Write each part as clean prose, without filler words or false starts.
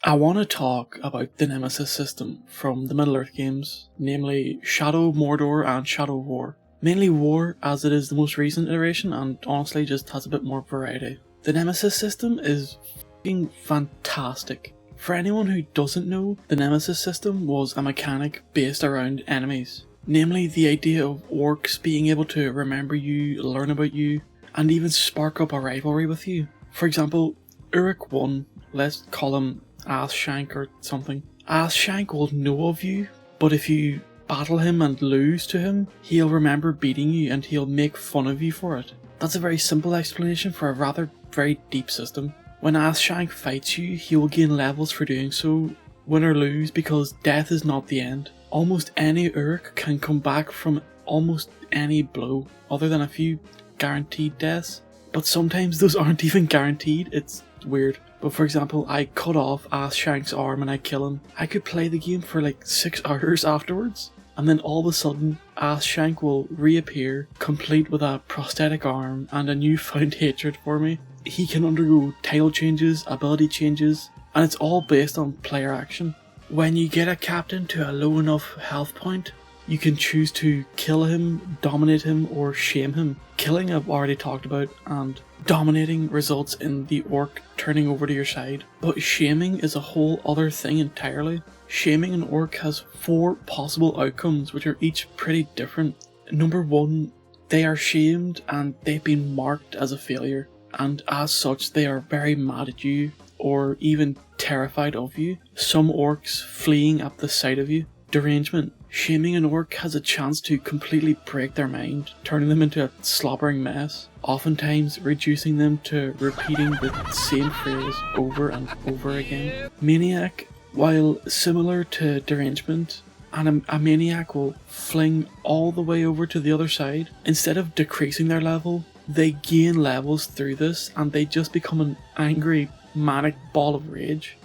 I want to talk about the Nemesis system from the Middle-earth games, namely Shadow of Mordor and Shadow of War. Mainly War, as it is the most recent iteration and honestly just has a bit more variety. The Nemesis system is f***ing fantastic. For anyone who doesn't know, the Nemesis system was a mechanic based around enemies. Namely the idea of orcs being able to remember you, learn about you, and even spark up a rivalry with you. For example, Uruk 1, let's call him Asshank or something. Asshank will know of you, but if you battle him and lose to him, he'll remember beating you and he'll make fun of you for it. That's a very simple explanation for a rather very deep system. When Asshank fights you, he will gain levels for doing so, win or lose, because death is not the end. Almost any Uruk can come back from almost any blow, other than a few guaranteed deaths. But sometimes those aren't even guaranteed, it's weird. But for example, I cut off Asshank's arm and I kill him. I could play the game for like 6 hours afterwards, and then all of a sudden Asshank will reappear, complete with a prosthetic arm and a newfound hatred for me. He can undergo title changes, ability changes, and it's all based on player action. When you get a captain to a low enough health point, you can choose to kill him, dominate him, or shame him. Killing I've already talked about, and dominating results in the orc turning over to your side. But shaming is a whole other thing entirely. Shaming an orc has 4 possible outcomes, which are each pretty different. Number 1, they are shamed and they've been marked as a failure, and as such they are very mad at you, or even terrified of you. Some orcs fleeing at the sight of you. Derangement. Shaming an orc has a chance to completely break their mind, turning them into a slobbering mess, oftentimes reducing them to repeating the same phrase over and over again. Maniac. While similar to derangement, a maniac will fling all the way over to the other side. Instead of decreasing their level, they gain levels through this and they just become an angry, manic ball of rage.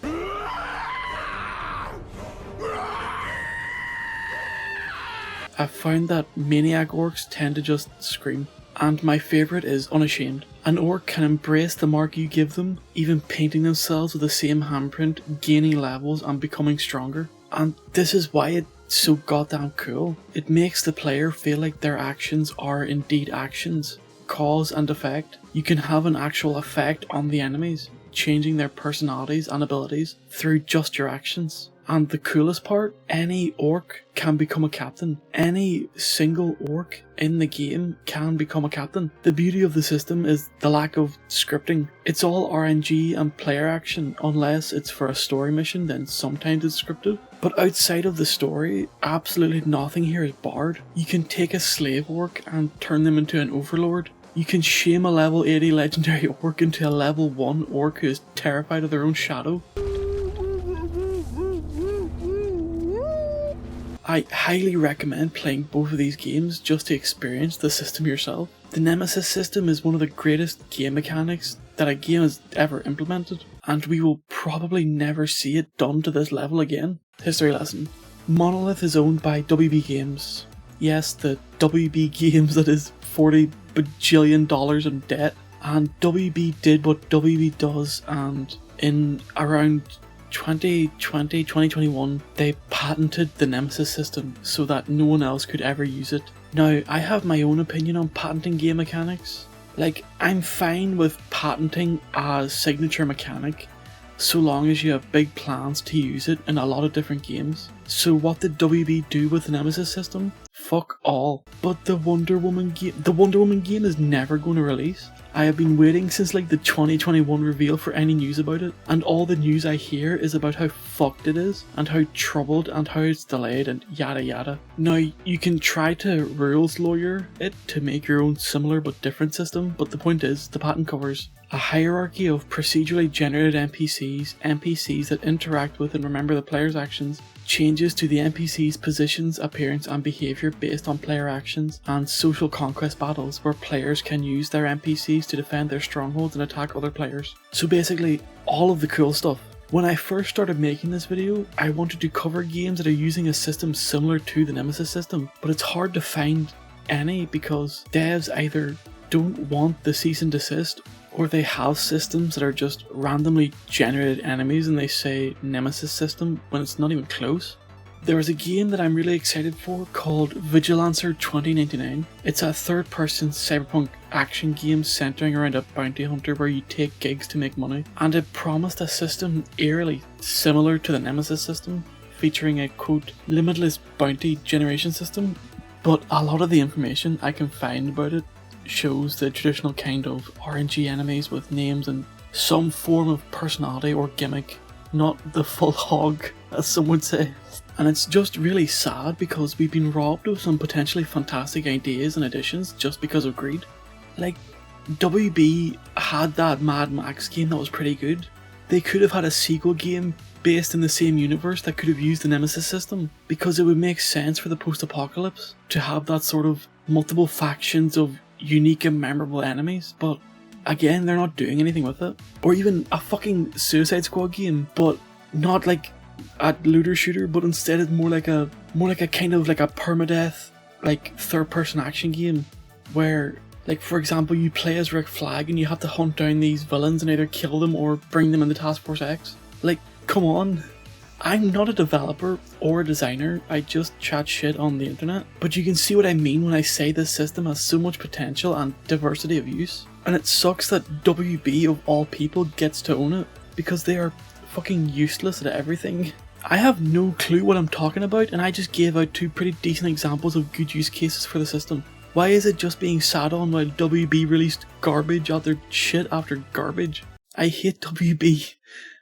I've found that maniac orcs tend to just scream. And my favourite is Unashamed. An orc can embrace the mark you give them, even painting themselves with the same handprint, gaining levels and becoming stronger. And this is why it's so goddamn cool. It makes the player feel like their actions are indeed actions. Cause and effect. You can have an actual effect on the enemies, changing their personalities and abilities through just your actions. And the coolest part, any orc can become a captain. Any single orc in the game can become a captain. The beauty of the system is the lack of scripting. It's all RNG and player action, unless it's for a story mission, then sometimes it's scripted. But outside of the story, absolutely nothing here is barred. You can take a slave orc and turn them into an overlord. You can shame a level 80 legendary orc into a level 1 orc who is terrified of their own shadow. I highly recommend playing both of these games just to experience the system yourself. The Nemesis system is one of the greatest game mechanics that a game has ever implemented, and we will probably never see it done to this level again. History lesson. Monolith is owned by WB Games. Yes, the WB Games that is $40 bajillion in debt. And WB did what WB does, and in around 2021, they patented the Nemesis system so that no one else could ever use it. Now, I have my own opinion on patenting game mechanics. Like, I'm fine with patenting a signature mechanic so long as you have big plans to use it in a lot of different games. So what did WB do with the Nemesis system? Fuck all. But the Wonder Woman game is never going to release. I have been waiting since like the 2021 reveal for any news about it, and all the news I hear is about how fucked it is, and how troubled, and how it's delayed, and yada yada. Now, you can try to rules lawyer it to make your own similar but different system, but the point is, the patent covers a hierarchy of procedurally generated NPCs that interact with and remember the player's actions, changes to the NPC's positions, appearance and behaviour based on player actions, and social conquest battles where players can use their NPCs to defend their strongholds and attack other players. So basically, all of the cool stuff. When I first started making this video, I wanted to cover games that are using a system similar to the Nemesis system, but it's hard to find any because devs either don't want the cease and desist, or they have systems that are just randomly generated enemies and they say Nemesis system when it's not even close. There is a game that I'm really excited for called Vigilancer 2099. It's a third-person cyberpunk action game centering around a bounty hunter where you take gigs to make money, and it promised a system eerily similar to the Nemesis system, featuring a quote limitless bounty generation system, but a lot of the information I can find about it shows the traditional kind of RNG enemies with names and some form of personality or gimmick, not the full hog as some would say. And it's just really sad because we've been robbed of some potentially fantastic ideas and additions just because of greed. Like, WB had that Mad Max game that was pretty good. They could have had a sequel game based in the same universe that could have used the Nemesis system, because it would make sense for the post-apocalypse to have that sort of multiple factions of unique and memorable enemies, but again, they're not doing anything with it. Or even a fucking Suicide Squad game, but not like a looter shooter, but instead it's more like a kind of like a permadeath, like third-person action game where, like, for example, you play as Rick Flag and you have to hunt down these villains and either kill them or bring them into Task Force X. Like, come on. I'm not a developer or a designer, I just chat shit on the internet, but you can see what I mean when I say this system has so much potential and diversity of use. And it sucks that WB of all people gets to own it, because they are fucking useless at everything. I have no clue what I'm talking about, and I just gave out two pretty decent examples of good use cases for the system. Why is it just being sat on while WB released garbage after shit after garbage? I hate WB.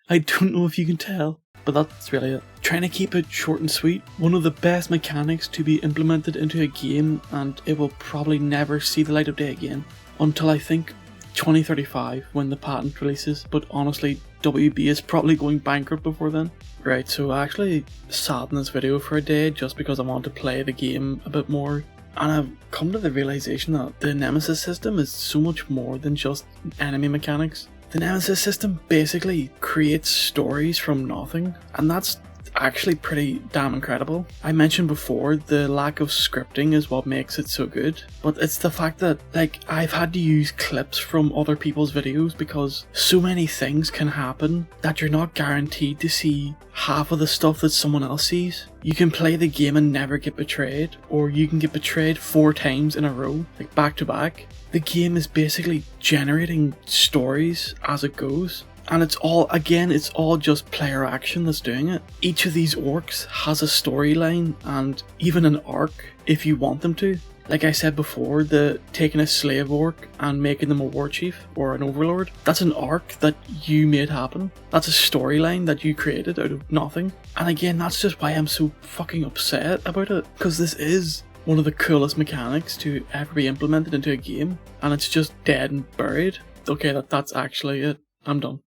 I don't know if you can tell, but that's really it. Trying to keep it short and sweet, one of the best mechanics to be implemented into a game, and it will probably never see the light of day again, until I think 2035 when the patent releases, but honestly WB is probably going bankrupt before then. Right, so I actually sat in this video for a day just because I want to play the game a bit more, and I've come to the realization that the Nemesis system is so much more than just enemy mechanics. The Nemesis system basically creates stories from nothing, and that's actually pretty damn incredible. I mentioned before the lack of scripting is what makes it so good, but it's the fact that, like, I've had to use clips from other people's videos because so many things can happen that you're not guaranteed to see half of the stuff that someone else sees. You can play the game and never get betrayed, or you can get betrayed 4 times in a row, like back to back. The game is basically generating stories as it goes. And it's all just player action that's doing it. Each of these orcs has a storyline and even an arc if you want them to. Like I said before, the taking a slave orc and making them a war chief or an overlord, that's an arc that you made happen. That's a storyline that you created out of nothing. And again, that's just why I'm so fucking upset about it, because this is one of the coolest mechanics to ever be implemented into a game, and it's just dead and buried. Okay, that's actually it. I'm done.